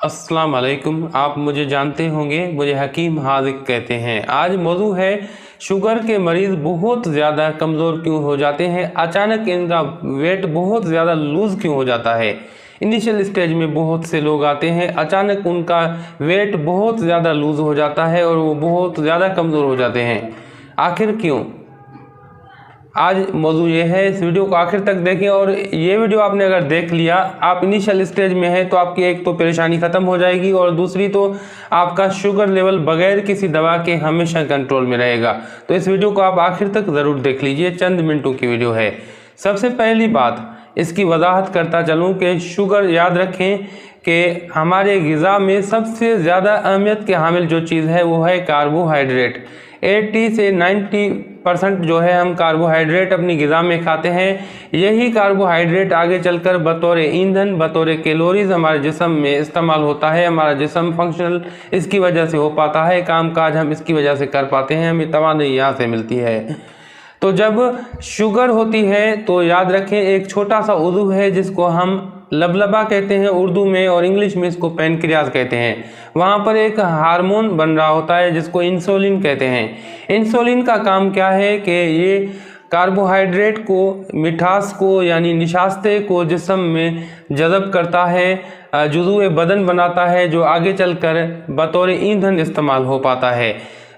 अस्सलाम वालेकुम। आप मुझे जानते होंगे, मुझे हकीम हाजिक कहते हैं। आज मौजू है शुगर के मरीज़ बहुत ज़्यादा कमज़ोर क्यों हो जाते हैं, अचानक इनका वेट बहुत ज़्यादा लूज़ क्यों हो जाता है। इनिशियल स्टेज में बहुत से लोग आते हैं, अचानक उनका वेट बहुत ज़्यादा लूज़ हो जाता है और वो बहुत ज़्यादा कमज़ोर हो जाते हैं। आखिर क्यों? आज मौजू ये है, इस वीडियो को आखिर तक देखें। और ये वीडियो आपने अगर देख लिया, आप इनिशियल स्टेज में है तो आपकी एक तो परेशानी ख़त्म हो जाएगी और दूसरी तो आपका शुगर लेवल बगैर किसी दवा के हमेशा कंट्रोल में रहेगा। तो इस वीडियो को आप आखिर तक ज़रूर देख लीजिए, चंद मिनटों की वीडियो है। सबसे पहली बात इसकी वजाहत करता चलूँ कि शुगर, याद रखें कि हमारे ग़िज़ा में सबसे ज़्यादा अहमियत के हामिल जो चीज़ है वो है कार्बोहाइड्रेट। 80 से 90% जो है हम कार्बोहाइड्रेट अपनी ग़िज़ा में खाते हैं। यही कार्बोहाइड्रेट आगे चलकर बतौर ईंधन, बतौर कैलोरीज हमारे जिस्म में इस्तेमाल होता है। हमारा जिस्म फंक्शनल इसकी वजह से हो पाता है, काम काज हम इसकी वजह से कर पाते हैं, हमें तवानाई यहाँ से मिलती है। तो जब शुगर होती है तो याद रखें, एक छोटा सा उज़्व है जिसको हम लबलबा कहते हैं उर्दू में, और इंग्लिश में इसको पैनक्रियाज कहते हैं। वहाँ पर एक हार्मोन बन रहा होता है जिसको इंसुलिन कहते हैं। इंसुलिन का काम क्या है कि ये कार्बोहाइड्रेट को, मिठास को यानी निशास्ते को जिस्म में जज़ब करता है, जुज़ुए बदन बनाता है, जो आगे चलकर बतौर ईंधन इस्तेमाल हो पाता है।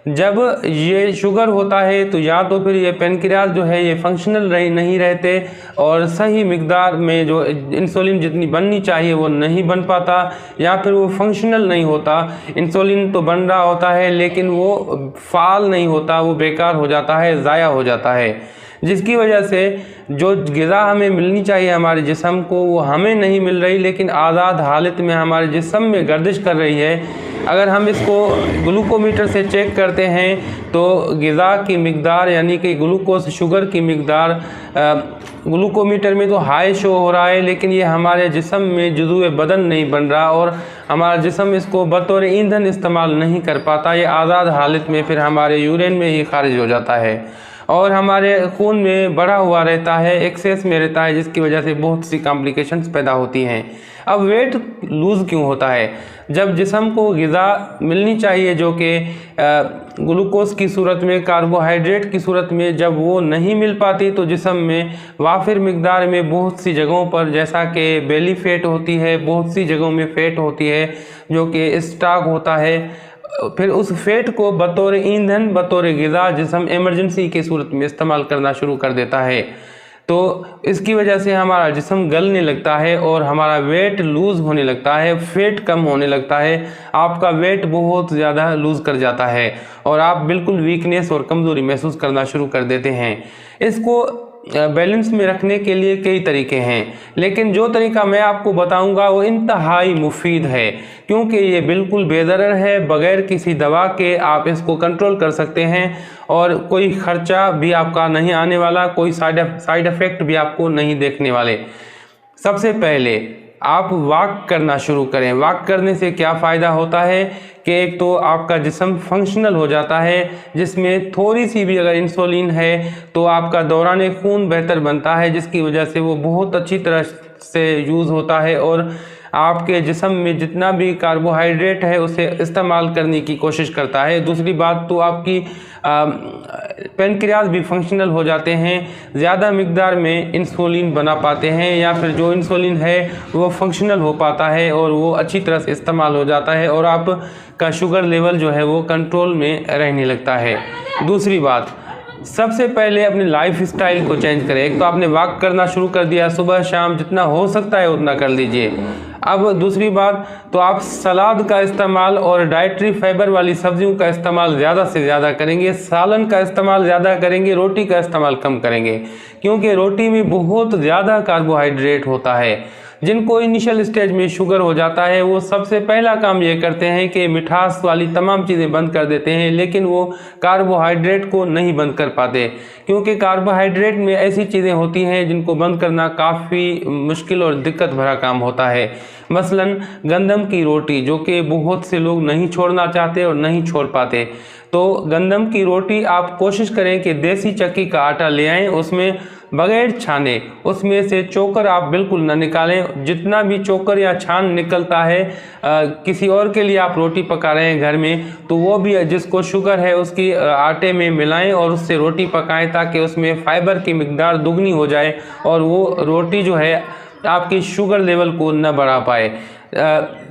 जब ये शुगर होता है तो या तो फिर ये पैनक्रियाज जो है ये फंक्शनल नहीं रहते और सही मिकदार में जो इंसुलिन जितनी बननी चाहिए वो नहीं बन पाता, या फिर वो फंक्शनल नहीं होता। इंसुलिन तो बन रहा होता है लेकिन वो फाल नहीं होता, वो बेकार हो जाता है, ज़ाया हो जाता है, जिसकी वजह से जो ग़िज़ा हमें मिलनी चाहिए हमारे जिस्म को वो हमें नहीं मिल रही, लेकिन आज़ाद हालत में हमारे जिस्म में गर्दिश कर रही है। अगर हम इसको ग्लूकोमीटर से चेक करते हैं तो ग़िज़ा की मिकदार यानी कि ग्लूकोज, शुगर की मिकदार ग्लूकोमीटर में तो हाई शो हो रहा है, लेकिन ये हमारे जिस्म में जुज़ुए बदन नहीं बन रहा और हमारा जिस्म इसको बतौर ईंधन इस्तेमाल नहीं कर पाता। ये आज़ाद हालत में फिर हमारे यूरिन में ही खारिज हो जाता है और हमारे खून में बढ़ा हुआ रहता है, एक्सेस में रहता है, जिसकी वजह से बहुत सी कॉम्प्लिकेशंस पैदा होती हैं। अब वेट लूज़ क्यों होता है? जब जिस्म को ग़िज़ा मिलनी चाहिए जो कि ग्लूकोज की सूरत में, कार्बोहाइड्रेट की सूरत में, जब वो नहीं मिल पाती तो जिस्म में वाफिर मिकदार में बहुत सी जगहों पर, जैसा कि बेली फैट होती है, बहुत सी जगहों में फ़ैट होती है जो कि स्टॉक होता है, फिर उस फैट को बतौर ईंधन, बतौर ग़िज़ा जिस्म इमरजेंसी की सूरत में इस्तेमाल करना शुरू कर देता है। तो इसकी वजह से हमारा जिस्म गलने लगता है और हमारा वेट लूज़ होने लगता है, फैट कम होने लगता है, आपका वेट बहुत ज़्यादा लूज़ कर जाता है और आप बिल्कुल वीकनेस और कमज़ोरी महसूस करना शुरू कर देते हैं। इसको बैलेंस में रखने के लिए कई तरीके हैं, लेकिन जो तरीका मैं आपको बताऊंगा वो इंतहाई मुफीद है, क्योंकि ये बिल्कुल बेदरर है, बग़ैर किसी दवा के आप इसको कंट्रोल कर सकते हैं और कोई ख़र्चा भी आपका नहीं आने वाला, कोई साइड इफ़ेक्ट भी आपको नहीं देखने वाले। सबसे पहले आप वॉक करना शुरू करें। वॉक करने से क्या फ़ायदा होता है कि एक तो आपका जिस्म फंक्शनल हो जाता है, जिसमें थोड़ी सी भी अगर इंसुलिन है तो आपका दौरान खून बेहतर बनता है, जिसकी वजह से वो बहुत अच्छी तरह से यूज़ होता है और आपके जिस्म में जितना भी कार्बोहाइड्रेट है उसे इस्तेमाल करने की कोशिश करता है। दूसरी बात तो आपकी पैनक्रियाज भी फंक्शनल हो जाते हैं, ज़्यादा मिकदार में इंसुलिन बना पाते हैं, या फिर जो इंसुलिन है वो फंक्शनल हो पाता है और वो अच्छी तरह से इस्तेमाल हो जाता है और आपका शुगर लेवल जो है वो कंट्रोल में रहने लगता है। दूसरी बात, सबसे पहले अपने लाइफ स्टाइल को चेंज करें। एक तो आपने वॉक करना शुरू कर दिया, सुबह शाम जितना हो सकता है उतना कर लीजिए। अब दूसरी बात तो आप सलाद का इस्तेमाल और डाइटरी फाइबर वाली सब्जियों का इस्तेमाल ज़्यादा से ज़्यादा करेंगे, सालन का इस्तेमाल ज़्यादा करेंगे, रोटी का इस्तेमाल कम करेंगे, क्योंकि रोटी में बहुत ज़्यादा कार्बोहाइड्रेट होता है। जिनको इनिशियल स्टेज में शुगर हो जाता है वो सबसे पहला काम ये करते हैं कि मिठास वाली तमाम चीज़ें बंद कर देते हैं, लेकिन वो कार्बोहाइड्रेट को नहीं बंद कर पाते, क्योंकि कार्बोहाइड्रेट में ऐसी चीज़ें होती हैं जिनको बंद करना काफ़ी मुश्किल और दिक्कत भरा काम होता है। मसलन गंदम की रोटी, जो कि बहुत से लोग नहीं छोड़ना चाहते और नहीं छोड़ पाते। तो गंदम की रोटी आप कोशिश करें कि देसी चक्की का आटा ले आएँ, उसमें बगैर छाने उसमें से चोकर आप बिल्कुल ना निकालें। जितना भी चोकर या छान निकलता है किसी और के लिए आप रोटी पका रहे हैं घर में, तो वो भी जिसको शुगर है उसकी आटे में मिलाएं और उससे रोटी पकाएं, ताकि उसमें फाइबर की मिकदार दुगनी हो जाए और वो रोटी जो है आपकी शुगर लेवल को न बढ़ा पाए।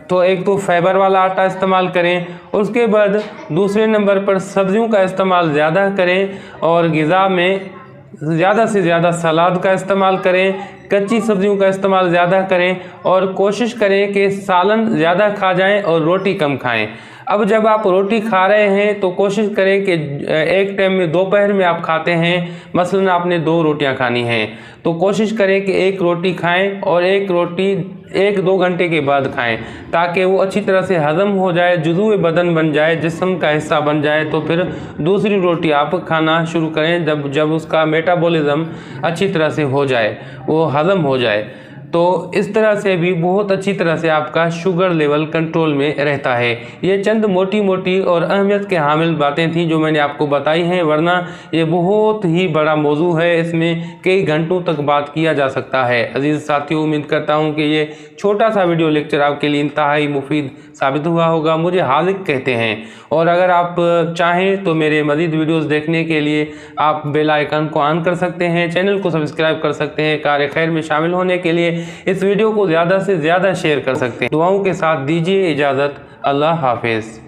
तो एक तो फाइबर वाला आटा इस्तेमाल करें। उसके बाद दूसरे नंबर पर सब्जियों का इस्तेमाल ज़्यादा करें और ग़िज़ा में ज़्यादा से ज़्यादा सलाद का इस्तेमाल करें, कच्ची सब्जियों का इस्तेमाल ज़्यादा करें और कोशिश करें कि सालन ज़्यादा खा जाएं और रोटी कम खाएं। अब जब आप रोटी खा रहे हैं तो कोशिश करें कि एक टाइम में दोपहर में आप खाते हैं, मसलन आपने 2 रोटियां खानी हैं, तो कोशिश करें कि 1 रोटी खाएं और 1 रोटी 1-2 घंटे के बाद खाएं, ताकि वो अच्छी तरह से हज़म हो जाए, जुज़ू बदन बन जाए, जिस्म का हिस्सा बन जाए। तो फिर दूसरी रोटी आप खाना शुरू करें जब उसका मेटाबॉलिज्म अच्छी तरह से हो जाए, वो हज़म हो जाए। तो इस तरह से भी बहुत अच्छी तरह से आपका शुगर लेवल कंट्रोल में रहता है। ये चंद मोटी मोटी और अहमियत के हामिल बातें थी जो मैंने आपको बताई हैं, वरना ये बहुत ही बड़ा मौजू है, इसमें कई घंटों तक बात किया जा सकता है। अजीज़ साथियों, उम्मीद करता हूँ कि ये छोटा सा वीडियो लेक्चर आपके लिए इंतहाई मुफीद साबित हुआ होगा। मुझे हाज़िक कहते हैं, और अगर आप चाहें तो मेरे मज़ीद वीडियोज़ देखने के लिए आप बेल आइकन को ऑन कर सकते हैं, चैनल को सब्सक्राइब कर सकते हैं। कार खैर में शामिल होने के लिए इस वीडियो को ज़्यादा से ज़्यादा शेयर कर सकते हैं। दुआओं के साथ दीजिए इजाज़त। अल्लाह हाफिज़।